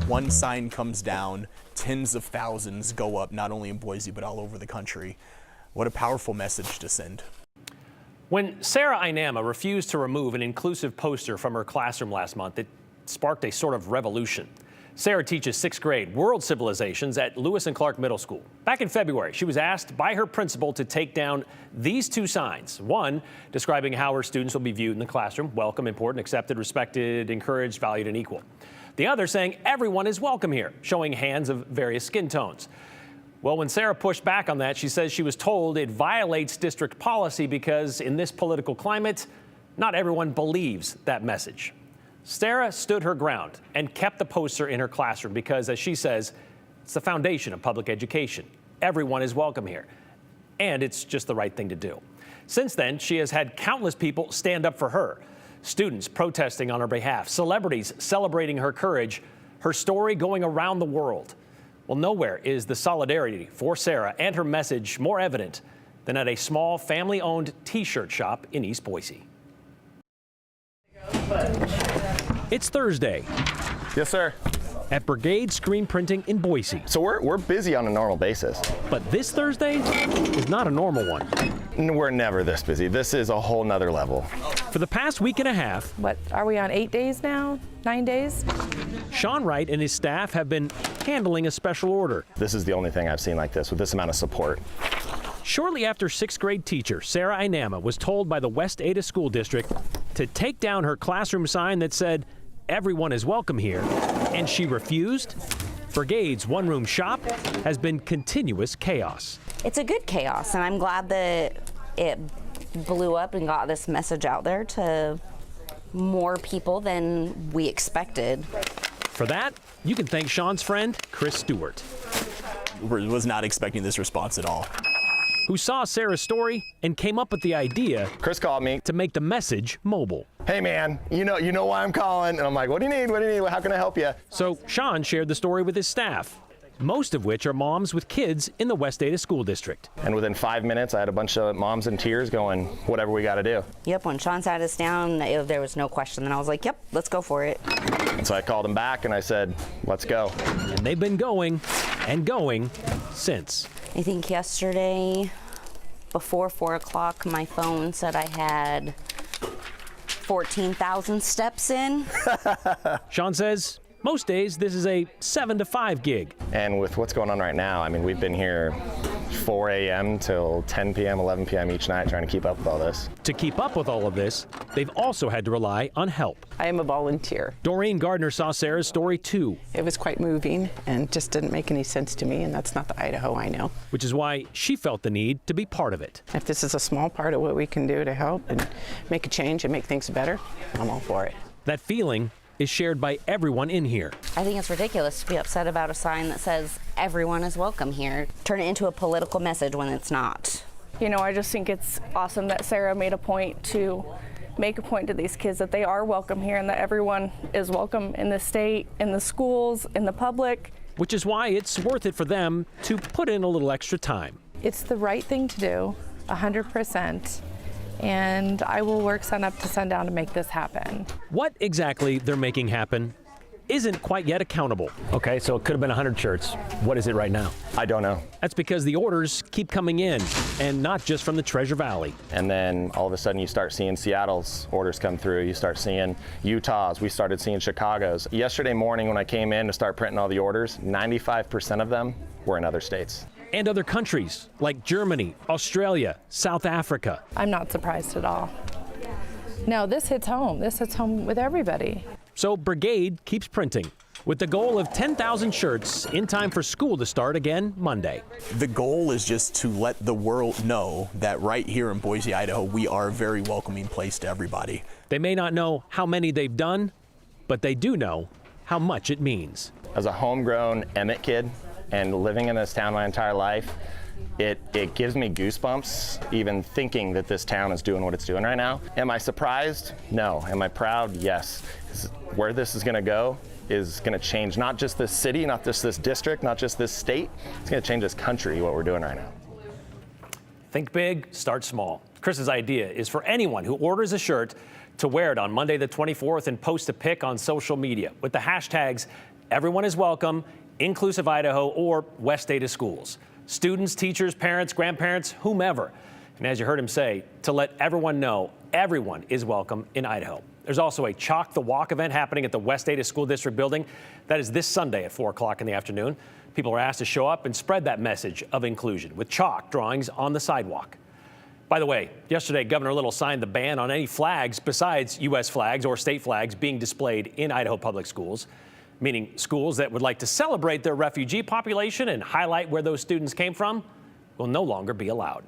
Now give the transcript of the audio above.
One sign comes down, tens of thousands go up, not only in Boise, but all over the country. What a powerful message to send. When Sarah Inama refused to remove an inclusive poster from her classroom last month, it sparked a sort of revolution. Sarah teaches 6th grade world civilizations at Lewis and Clark Middle School. Back in February, she was asked by her principal to take down these two signs. One describing how her students will be viewed in the classroom: welcome, important, accepted, respected, encouraged, valued, and equal. The other saying everyone is welcome here, showing hands of various skin tones. Well, when Sarah pushed back on that, she says she was told it violates district policy because in this political climate, not everyone believes that message. Sarah stood her ground and kept the poster in her classroom because, as she says, it's the foundation of public education. Everyone is welcome here, and it's just the right thing to do. Since then, she has had countless people stand up for her, students protesting on her behalf, celebrities celebrating her courage, her story going around the world. Well, nowhere is the solidarity for Sarah and her message more evident than at a small family-owned T-shirt shop in East Boise. It's Thursday. Yes, sir. At Brigade Screen Printing in Boise. So we're busy on a normal basis. But this Thursday is not a normal one. We're never this busy. This is a whole nother level. For the past week and a half, What, are we on 8 days now? 9 days? Sean Wright and his staff have been handling a special order. This is the only thing I've seen like this with this amount of support. Shortly after 6th grade teacher Sarah Inama was told by the West Ada School District to take down her classroom sign that said, "Everyone is welcome here," and she refused, Brigade's one-room shop has been continuous chaos. It's a good chaos, and I'm glad that it blew up and got this message out there to more people than we expected. For that, you can thank Sean's friend, Chris Stewart, Was not expecting this response at all. who saw Sarah's story and came up with the idea Chris called me. to make the message mobile. Hey man, you know why I'm calling? And I'm like, what do you need? What do you need? How can I help you? So Sean shared the story with his staff, most of which are moms with kids in the West Ada School District. And within 5 minutes, I had a bunch of moms in tears going, whatever we got to do. Yep, when Sean sat us down, there was no question. Then I was like, yep, let's go for it. And so I called him back and I said, let's go. And they've been going and going since. I think yesterday, before 4 o'clock, my phone said I had 14,000 steps in. Sean says most days this is a 7 to 5 gig. And with what's going on right now, I mean, we've been here 4 a.m. till 10 p.m., 11 p.m. each night trying to keep up with all this. To keep up with all of this, they've also had to rely on help. I am a volunteer. Doreen Gardner saw Sarah's story too, It was quite moving and just didn't make any sense to me, and that's not the Idaho I know. which is why she felt the need to be part of it. If this is a small part of what we can do to help and make a change and make things better, I'm all for it. That feeling is shared by everyone in here. I think it's ridiculous to be upset about a sign that says everyone is welcome here. Turn it into a political message when it's not. You know, I just think it's awesome that Sarah made a point to make a point to these kids that they are welcome here and that everyone is welcome in the state, in the schools, in the public. Which is why it's worth it for them to put in a little extra time. It's the right thing to do, 100%. And I will work sun up to sundown to make this happen. What exactly they're making happen isn't quite yet accountable. Okay, so it could have been 100 shirts. What is it right now? I don't know. That's because the orders keep coming in, and not just from the Treasure Valley. And then all of a sudden you start seeing Seattle's orders come through. You start seeing Utah's. We started seeing Chicago's. Yesterday morning when I came in to start printing all the orders, 95% of them were in other states. And other countries like Germany, Australia, South Africa. I'm not surprised at all. No, this hits home. This hits home with everybody. So Brigade keeps printing with the goal of 10,000 shirts in time for school to start again Monday. The goal is just to let the world know that right here in Boise, Idaho, we are a very welcoming place to everybody. They may not know how many they've done, but they do know how much it means. As a homegrown Emmett kid and living in this town my entire life, it gives me goosebumps even thinking that this town is doing what it's doing right now. Am I surprised? No. Am I proud? Yes. Where this is going to go is going to change not just this city, not just this district, not just this state. It's going to change this country, what we're doing right now. Think big, start small. Chris's idea is for anyone who orders a shirt to wear it on Monday the 24th and post a pic on social media with the hashtags Everyone is welcome, inclusive Idaho or West Ada schools. Students, teachers, parents, grandparents, whomever. And as you heard him say, to let everyone know, everyone is welcome in Idaho. There's also a Chalk the Walk event happening at the West Ada School District building. That is this Sunday at 4 o'clock in the afternoon. People are asked to show up and spread that message of inclusion with chalk drawings on the sidewalk. By the way, yesterday, Governor Little signed the ban on any flags besides U.S. flags or state flags being displayed in Idaho public schools, meaning schools that would like to celebrate their refugee population and highlight where those students came from will no longer be allowed.